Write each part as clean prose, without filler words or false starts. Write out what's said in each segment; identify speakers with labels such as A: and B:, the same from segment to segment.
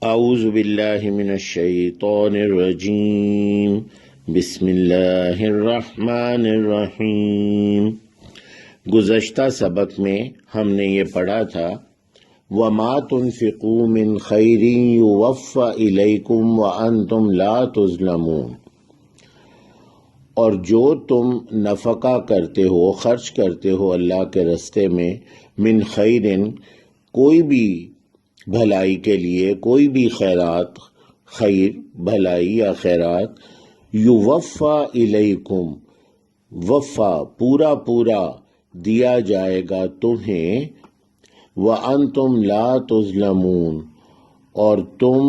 A: اعوذ باللہ من الشیطان الرجیم بسم اللہ الرحمن الرحیم۔ گزشتہ سبق میں ہم نے یہ پڑھا تھا وَمَا تُنْفِقُوا مِنْ خَيْرٍ يُوَفَّ إِلَيْكُمْ وَأَنْتُمْ لَا تُظْلَمُونَ، اور جو تم نفقہ کرتے ہو، خرچ کرتے ہو اللہ کے راستے میں، من خیرن، کوئی بھی بھلائی کے لیے، کوئی بھی خیرات، خیر بھلائی یا خیرات، یوفا الیکم، وفا پورا پورا دیا جائے گا تمہیں، وانتم لا تظلمون، اور تم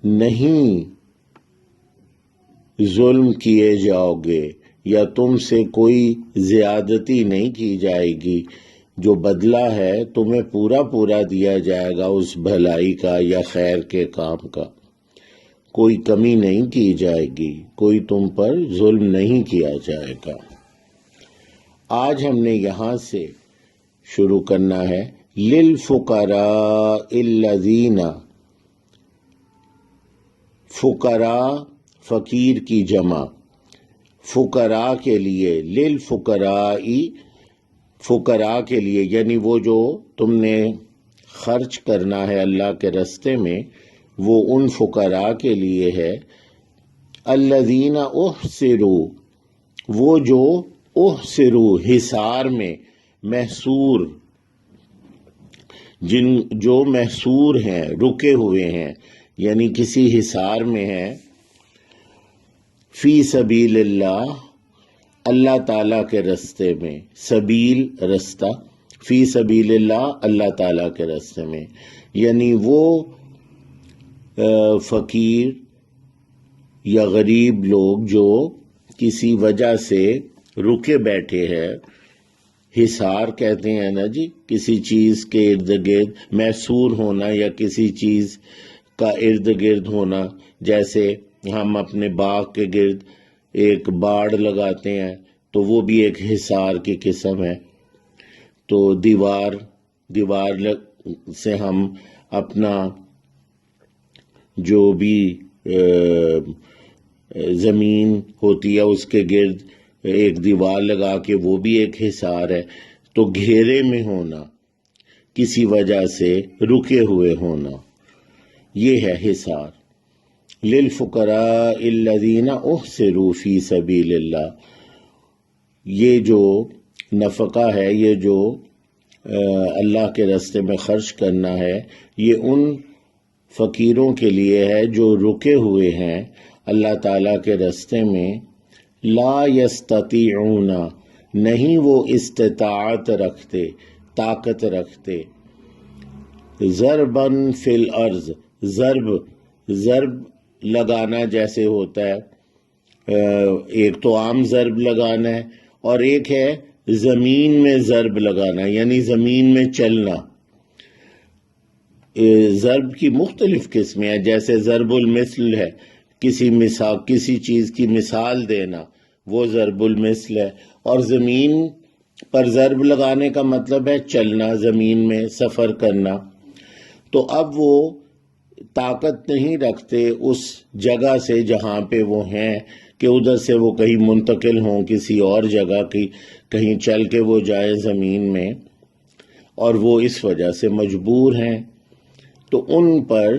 A: نہیں ظلم کیے جاؤ گے یا تم سے کوئی زیادتی نہیں کی جائے گی۔ جو بدلہ ہے تمہیں پورا پورا دیا جائے گا اس بھلائی کا یا خیر کے کام کا، کوئی کمی نہیں کی جائے گی، کوئی تم پر ظلم نہیں کیا جائے گا۔ آج ہم نے یہاں سے شروع کرنا ہے للفقراء الذین، فقراء فقیر کی جمع، فقراء کے لیے، للفقراء فقراء کے لیے، یعنی وہ جو تم نے خرچ کرنا ہے اللہ کے راستے میں وہ ان فقراء کے لیے ہے، الذین احصروا، وہ جو احصروا حصار میں، محصور، جو محصور ہیں، رکے ہوئے ہیں، یعنی کسی حصار میں ہیں، فی سبیل اللہ، اللہ تعالیٰ کے راستے میں، سبیل رستہ، فی سبیل اللہ اللہ تعالیٰ کے راستے میں، یعنی وہ فقیر یا غریب لوگ جو کسی وجہ سے رکے بیٹھے ہیں، حصار کہتے ہیں نا جی، کسی چیز کے ارد گرد محصور ہونا یا کسی چیز کا ارد گرد ہونا، جیسے ہم اپنے باغ کے گرد ایک باڑ لگاتے ہیں تو وہ بھی ایک حصار کی قسم ہے۔ تو دیوار سے ہم اپنا جو بھی زمین ہوتی ہے اس کے گرد ایک دیوار لگا کے، وہ بھی ایک حصار ہے۔ تو گھیرے میں ہونا، کسی وجہ سے رکے ہوئے ہونا، یہ ہے حصار۔ للفقراء الذین احصروا فی سبیل اللہ، یہ جو نفقہ ہے، یہ جو اللہ کے راستے میں خرچ کرنا ہے، یہ ان فقیروں کے لیے ہے جو رکے ہوئے ہیں اللہ تعالیٰ کے راستے میں، لا یستطیعون، نہیں وہ استطاعت رکھتے، طاقت رکھتے، ضرباً فی الارض، ضرب لگانا جیسے ہوتا ہے، ایک تو عام ضرب لگانا ہے اور ایک ہے زمین میں ضرب لگانا، یعنی زمین میں چلنا۔ ضرب کی مختلف قسمیں ہیں، جیسے ضرب المثل ہے، کسی چیز کی مثال دینا، وہ ضرب المثل ہے، اور زمین پر ضرب لگانے کا مطلب ہے چلنا، زمین میں سفر کرنا۔ تو اب وہ طاقت نہیں رکھتے اس جگہ سے جہاں پہ وہ ہیں کہ ادھر سے وہ کہیں منتقل ہوں کسی اور جگہ کی، کہیں چل کے وہ جائے زمین میں، اور وہ اس وجہ سے مجبور ہیں، تو ان پر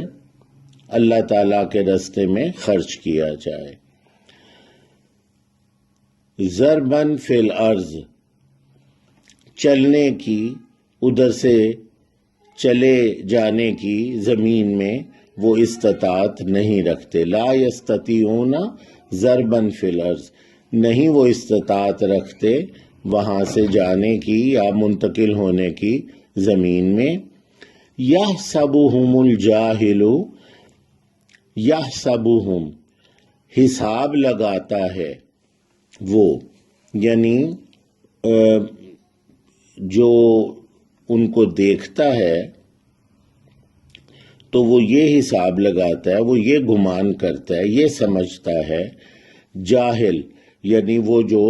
A: اللہ تعالیٰ کے راستے میں خرچ کیا جائے۔ ضرباً فی الارض، چلنے کی، ادھر سے چلے جانے کی زمین میں وہ استطاعت نہیں رکھتے، لا یستطیعون ضرباً فی الارض، نہیں وہ استطاعت رکھتے وہاں سے جانے کی یا منتقل ہونے کی زمین میں۔ یحسبہم الجاہل، یحسبہم حساب لگاتا ہے وہ، یعنی جو ان کو دیکھتا ہے تو وہ یہ حساب لگاتا ہے، وہ یہ گمان کرتا ہے، یہ سمجھتا ہے، جاہل یعنی وہ جو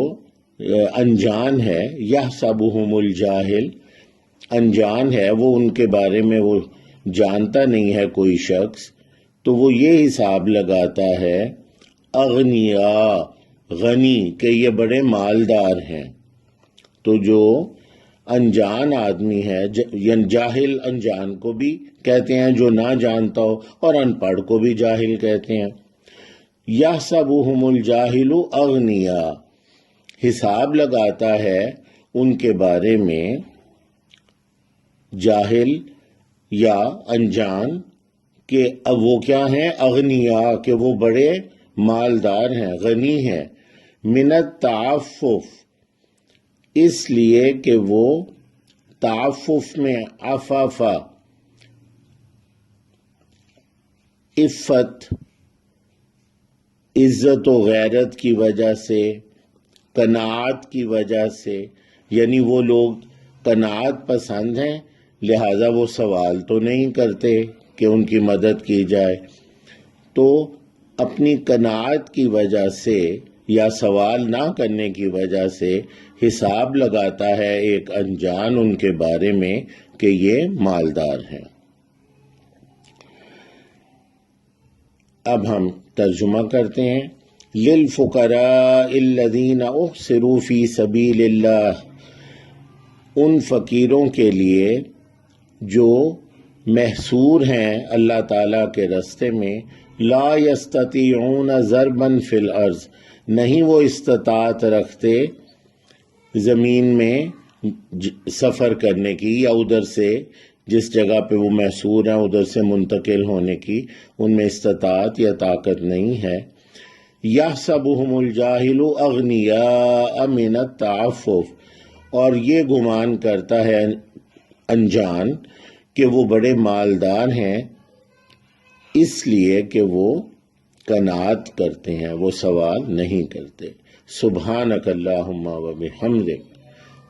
A: انجان ہے، یحسبہم الجاہل، انجان ہے وہ، ان کے بارے میں وہ جانتا نہیں ہے کوئی شخص تو وہ یہ حساب لگاتا ہے اغنیا، غنی، کہ یہ بڑے مالدار ہیں۔ تو جو انجان آدمی ہے، یعنی جاہل، انجان کو بھی کہتے ہیں جو نہ جانتا ہو، اور ان پڑھ کو بھی جاہل کہتے ہیں۔ یحسبہم الجاہل اغنیا، حساب لگاتا ہے ان کے بارے میں جاہل یا انجان کہ اب وہ کیا ہیں، اغنیا، کہ وہ بڑے مالدار ہیں، غنی ہیں، من التعفف، اس لیے کہ وہ تعفف میں عفافہ، عفت، عزت و غیرت کی وجہ سے، قناعت کی وجہ سے، یعنی وہ لوگ قناعت پسند ہیں، لہذا وہ سوال تو نہیں کرتے کہ ان کی مدد کی جائے، تو اپنی قناعت کی وجہ سے یا سوال نہ کرنے کی وجہ سے حساب لگاتا ہے ایک انجان ان کے بارے میں کہ یہ مالدار ہیں۔ اب ہم ترجمہ کرتے ہیں۔ للفقراء الذین احصروا فی سبیل اللہ، ان فقیروں کے لیے جو محصور ہیں اللہ تعالیٰ کے راستے میں، لا یستطیعون ضربا فی الارض، نہیں وہ استطاعت رکھتے زمین میں سفر کرنے کی، یا ادھر سے جس جگہ پہ وہ محصور ہیں ادھر سے منتقل ہونے کی ان میں استطاعت یا طاقت نہیں ہے۔ یحسبہم الجاہل اغنیاء من التعفف، اور یہ گمان کرتا ہے انجان کہ وہ بڑے مالدار ہیں اس لیے کہ وہ قناعت کرتے ہیں، وہ سوال نہیں کرتے۔ سبحانک اللہم و بحمدک،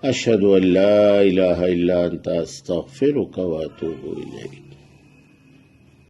A: اشہد ان لا الہ الا انت، استغفرک و اتوب الیک۔